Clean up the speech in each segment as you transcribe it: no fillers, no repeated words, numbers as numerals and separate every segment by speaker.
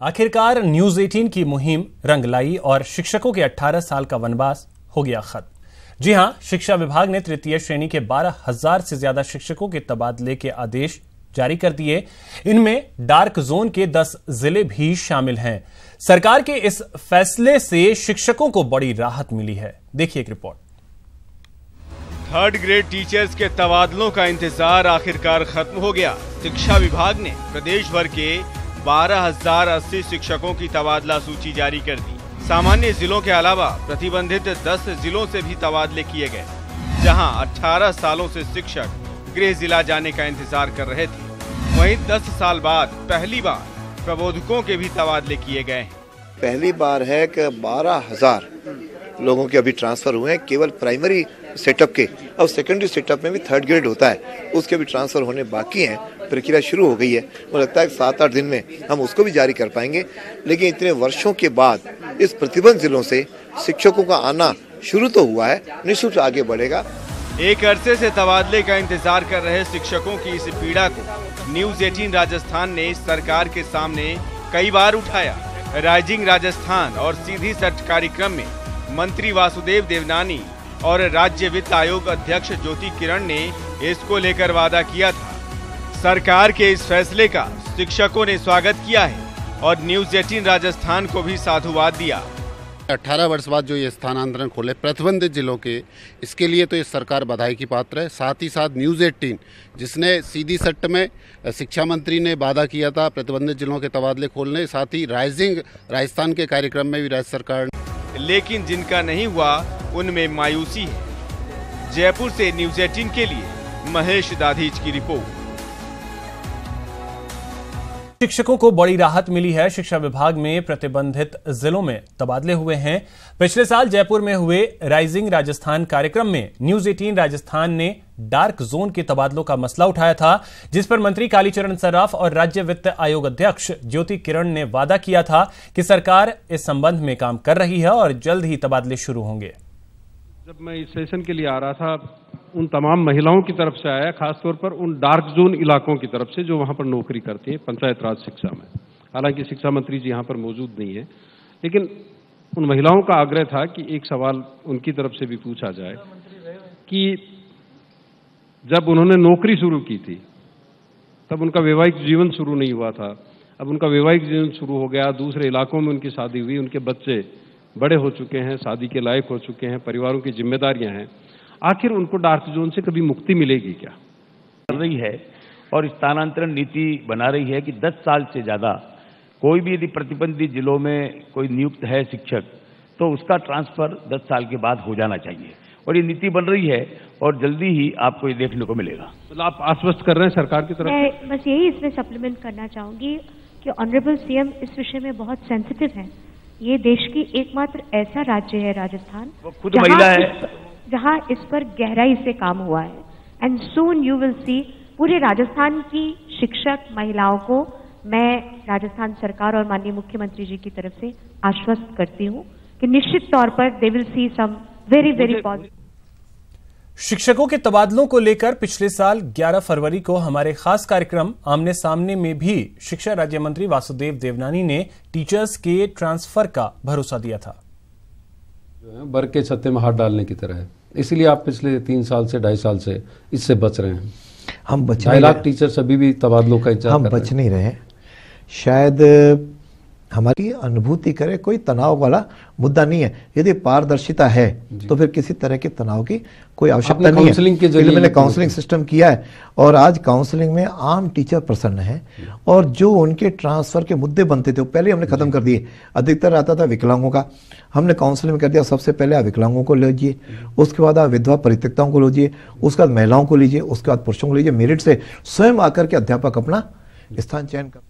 Speaker 1: आखिरकार न्यूज 18 की मुहिम रंग लाई और शिक्षकों के 18 साल का वनवास हो गया खत्म। जी हां, शिक्षा विभाग ने तृतीय श्रेणी के 12,000 से ज्यादा शिक्षकों के तबादले के आदेश जारी कर दिए। इनमें डार्क जोन के 10 जिले भी शामिल हैं। सरकार के इस फैसले से शिक्षकों को बड़ी राहत मिली है। देखिए एक रिपोर्ट।
Speaker 2: थर्ड ग्रेड टीचर्स के तबादलों का इंतजार आखिरकार खत्म हो गया। शिक्षा विभाग ने प्रदेश भर के 12,080 शिक्षकों की तबादला सूची जारी कर दी। सामान्य जिलों के अलावा प्रतिबंधित 10 जिलों से भी तबादले किए गए, जहां 18 सालों से शिक्षक गृह जिला जाने का इंतजार कर रहे थे। वहीं 10 साल बाद पहली बार प्रबोधकों के भी तबादले किए गए हैं।
Speaker 3: पहली बार है कि 12,000 लोगों के अभी ट्रांसफर हुए हैं केवल प्राइमरी सेटअप के। अब सेकेंडरी सेटअप में भी थर्ड ग्रेड होता है, उसके भी ट्रांसफर होने बाकी हैं। प्रक्रिया शुरू हो गई है। मुझे लगता है 7-8 दिन में हम उसको भी जारी कर पाएंगे। लेकिन इतने वर्षों के बाद इस प्रतिबंध जिलों से शिक्षकों का आना शुरू तो हुआ है, निश्चित आगे बढ़ेगा।
Speaker 2: एक अरसे से तबादले का इंतजार कर रहे शिक्षकों की इस पीड़ा को न्यूज 18 राजस्थान ने सरकार के सामने कई बार उठाया। राइजिंग राजस्थान और सीधी सट कार्यक्रम में मंत्री वासुदेव देवनानी और राज्य वित्त आयोग अध्यक्ष ज्योति किरण ने इसको लेकर वादा किया था। सरकार के इस फैसले का शिक्षकों ने स्वागत किया है और न्यूज 18 राजस्थान को भी साधुवाद दिया।
Speaker 4: 18 वर्ष बाद जो ये स्थानांतरण खोले प्रतिबंधित जिलों के, इसके लिए तो ये सरकार बधाई की पात्र है। साथ ही साथ न्यूज 18 जिसने सीधी सट्ट में शिक्षा मंत्री ने वादा किया था प्रतिबंधित जिलों के तबादले खोलने, साथ ही राइजिंग राजस्थान के कार्यक्रम में भी राज्य सरकार ने।
Speaker 2: लेकिन जिनका नहीं हुआ उनमें मायूसी है। जयपुर से न्यूज 18 के लिए महेश दाधीच की रिपोर्ट।
Speaker 1: शिक्षकों को बड़ी राहत मिली है। शिक्षा विभाग में प्रतिबंधित जिलों में तबादले हुए हैं। पिछले साल जयपुर में हुए राइजिंग राजस्थान कार्यक्रम में न्यूज 18 राजस्थान ने डार्क जोन के तबादलों का मसला उठाया था, जिस पर मंत्री कालीचरण सर्राफ और राज्य वित्त आयोग अध्यक्ष ज्योति किरण ने वादा किया था कि सरकार इस संबंध में काम कर रही है और जल्द ही तबादले शुरू होंगे।
Speaker 5: जब मैं इस सेशन के लिए आ रहा था, उन तमाम महिलाओं की तरफ से आया, खासतौर पर उन डार्क जोन इलाकों की तरफ से जो वहां पर नौकरी करती हैं पंचायत राज शिक्षा में। हालांकि शिक्षा मंत्री जी यहां पर मौजूद नहीं है, लेकिन उन महिलाओं का आग्रह था कि एक सवाल उनकी तरफ से भी पूछा जाए कि जब उन्होंने नौकरी शुरू की थी तब उनका वैवाहिक जीवन शुरू नहीं हुआ था। अब उनका वैवाहिक जीवन शुरू हो गया, दूसरे इलाकों में उनकी शादी हुई, उनके बच्चे बड़े हो चुके हैं, शादी के लायक हो चुके हैं, परिवारों की जिम्मेदारियां हैं। आखिर उनको डार्क जोन से कभी मुक्ति मिलेगी क्या?
Speaker 6: कर रही है और स्थानांतरण नीति बना रही है कि 10 साल से ज्यादा कोई भी यदि प्रतिबंधित जिलों में कोई नियुक्त है शिक्षक, तो उसका ट्रांसफर 10 साल के बाद हो जाना चाहिए। और ये नीति बन रही है और जल्दी ही आपको ये देखने को मिलेगा।
Speaker 5: मतलब आप आश्वस्त कर रहे हैं सरकार की तरफ?
Speaker 7: मैं बस यही इसमें सप्लीमेंट करना चाहूंगी कि ऑनरेबल सीएम इस विषय में बहुत सेंसिटिव है। ये देश की एकमात्र ऐसा राज्य है राजस्थान,
Speaker 6: वो खुद महिला है,
Speaker 7: जहां इस पर गहराई से काम हुआ है। And soon you will see पूरे राजस्थान की शिक्षक महिलाओं को मैं राजस्थान सरकार और माननीय मुख्यमंत्री जी की तरफ से आश्वस्त करती हूं कि निश्चित तौर पर they will see some very very positive.
Speaker 1: शिक्षकों के तबादलों को लेकर पिछले साल 11 फरवरी को हमारे खास कार्यक्रम आमने सामने में भी शिक्षा राज्य मंत्री वासुदेव देवनानी ने टीचर्स के ट्रांसफर का भरोसा दिया था।
Speaker 8: जो है बर के छत्ते में हाथ डालने की तरह है, इसलिए आप पिछले 3 साल से 2.5 साल से इससे बच रहे हैं।
Speaker 9: हम बच
Speaker 8: 2.5 लाख टीचर्स अभी भी तबादलों का इंतजार कर रहे हैं।
Speaker 9: हम बच नहीं रहे। शायद हमारी अनुभूति करे कोई तनाव वाला मुद्दा नहीं है। यदि पारदर्शिता है तो फिर किसी तरह के तनाव की कोई आवश्यकता नहीं है।
Speaker 8: के जरिए
Speaker 9: मैंने काउंसलिंग सिस्टम किया है और आज काउंसलिंग में आम टीचर प्रसन्न है और जो उनके ट्रांसफर के मुद्दे बनते थे वो पहले हमने खत्म कर दिए। अधिकतर आता था विकलांगों का, हमने काउंसलिंग में कर दिया सबसे पहले आप विकलांगों को लीजिए, उसके बाद आप विधवा परित्यक्ताओं को लीजिए, उसके बाद महिलाओं को लीजिए, उसके बाद पुरुषों को लीजिए। मेरिट से स्वयं आकर के अध्यापक अपना स्थान चयन कर।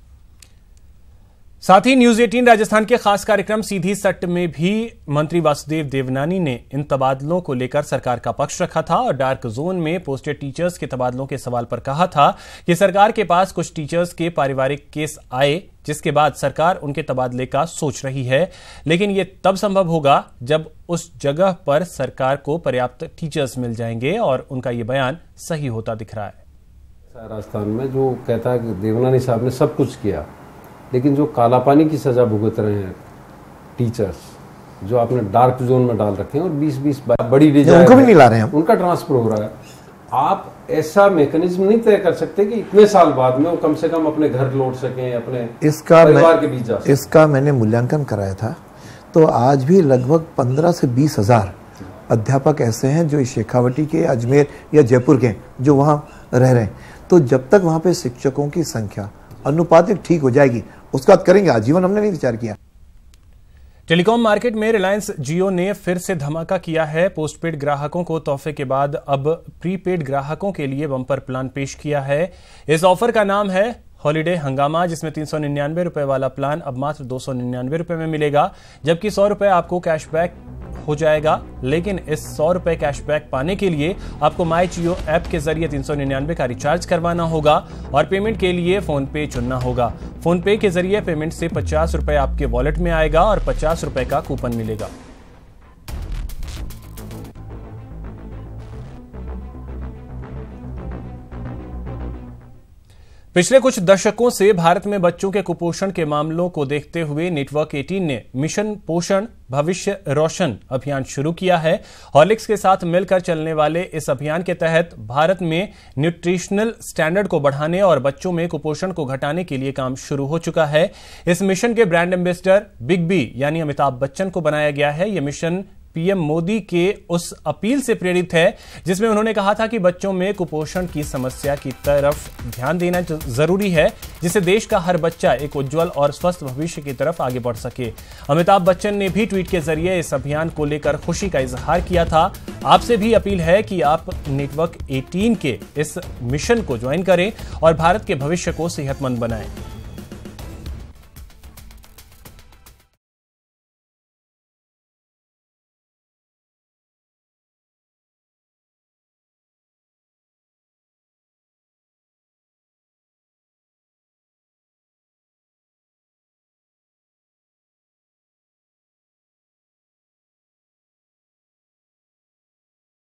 Speaker 1: साथ ही न्यूज 18 राजस्थान के खास कार्यक्रम सीधी सट्ट में भी मंत्री वासुदेव देवनानी ने इन तबादलों को लेकर सरकार का पक्ष रखा था और डार्क जोन में पोस्टेड टीचर्स के तबादलों के सवाल पर कहा था कि सरकार के पास कुछ टीचर्स के पारिवारिक केस आए, जिसके बाद सरकार उनके तबादले का सोच रही है, लेकिन ये तब संभव होगा जब उस जगह पर सरकार को पर्याप्त टीचर्स मिल जाएंगे और उनका ये बयान सही होता दिख रहा है।
Speaker 8: राजस्थान में जो कहता है कि देवनानी साहब ने सब कुछ किया, लेकिन जो काला पानी की सजा भुगत रहे हैं टीचर्स, जो आपने डार्क जोन में डाल रखे हैं और 20-20 बड़ी डिजाइन
Speaker 9: उनको भी नहीं ला रहे हैं,
Speaker 8: उनका ट्रांसफर हो रहा है। आप ऐसा मैकेनिज्म नहीं तय कर सकते कि इतने साल बाद में वो कम से कम अपने घर लौट सकें, अपने परिवार के बीच जा सकें।
Speaker 9: इसका मैंने मूल्यांकन कराया था, तो आज भी लगभग 15 से 20 हजार अध्यापक ऐसे हैं जो शेखावटी के, अजमेर या जयपुर के, जो वहाँ रह रहे हैं। तो जब तक वहाँ पे शिक्षकों की संख्या अनुपातिक ठीक हो जाएगी, उसका करेंगे। आजीवन हमने नहीं विचार किया।
Speaker 1: टेलीकॉम मार्केट में रिलायंस जियो ने फिर से धमाका किया है। पोस्टपेड ग्राहकों को तोहफे के बाद अब प्रीपेड ग्राहकों के लिए बम्पर प्लान पेश किया है। इस ऑफर का नाम है हॉलीडे हंगामा, जिसमें 399 रुपए वाला प्लान अब मात्र 299 रुपए में मिलेगा, जबकि 100 रुपए आपको कैशबैक हो जाएगा। लेकिन इस 100 रुपए कैशबैक पाने के लिए आपको माई जियो ऐप के जरिए 399 का रिचार्ज करवाना होगा और पेमेंट के लिए फोन पे चुनना होगा। फोन पे के जरिए पेमेंट से 50 रुपए आपके वॉलेट में आएगा और 50 रुपए का कूपन मिलेगा। पिछले कुछ दशकों से भारत में बच्चों के कुपोषण के मामलों को देखते हुए नेटवर्क 18 ने मिशन पोषण भविष्य रोशन अभियान शुरू किया है। हॉर्लिक्स के साथ मिलकर चलने वाले इस अभियान के तहत भारत में न्यूट्रिशनल स्टैंडर्ड को बढ़ाने और बच्चों में कुपोषण को घटाने के लिए काम शुरू हो चुका है। इस मिशन के ब्रांड एम्बेसडर बिग बी यानी अमिताभ बच्चन को बनाया गया है। यह मिशन पीएम मोदी के उस अपील से प्रेरित है जिसमें उन्होंने कहा था कि बच्चों में कुपोषण की समस्या की तरफ ध्यान देना जरूरी है, जिससे देश का हर बच्चा एक उज्जवल और स्वस्थ भविष्य की तरफ आगे बढ़ सके। अमिताभ बच्चन ने भी ट्वीट के जरिए इस अभियान को लेकर खुशी का इजहार किया था। आपसे भी अपील है कि आप नेटवर्क 18 के इस मिशन को ज्वाइन करें और भारत के भविष्य को सेहतमंद बनाएं।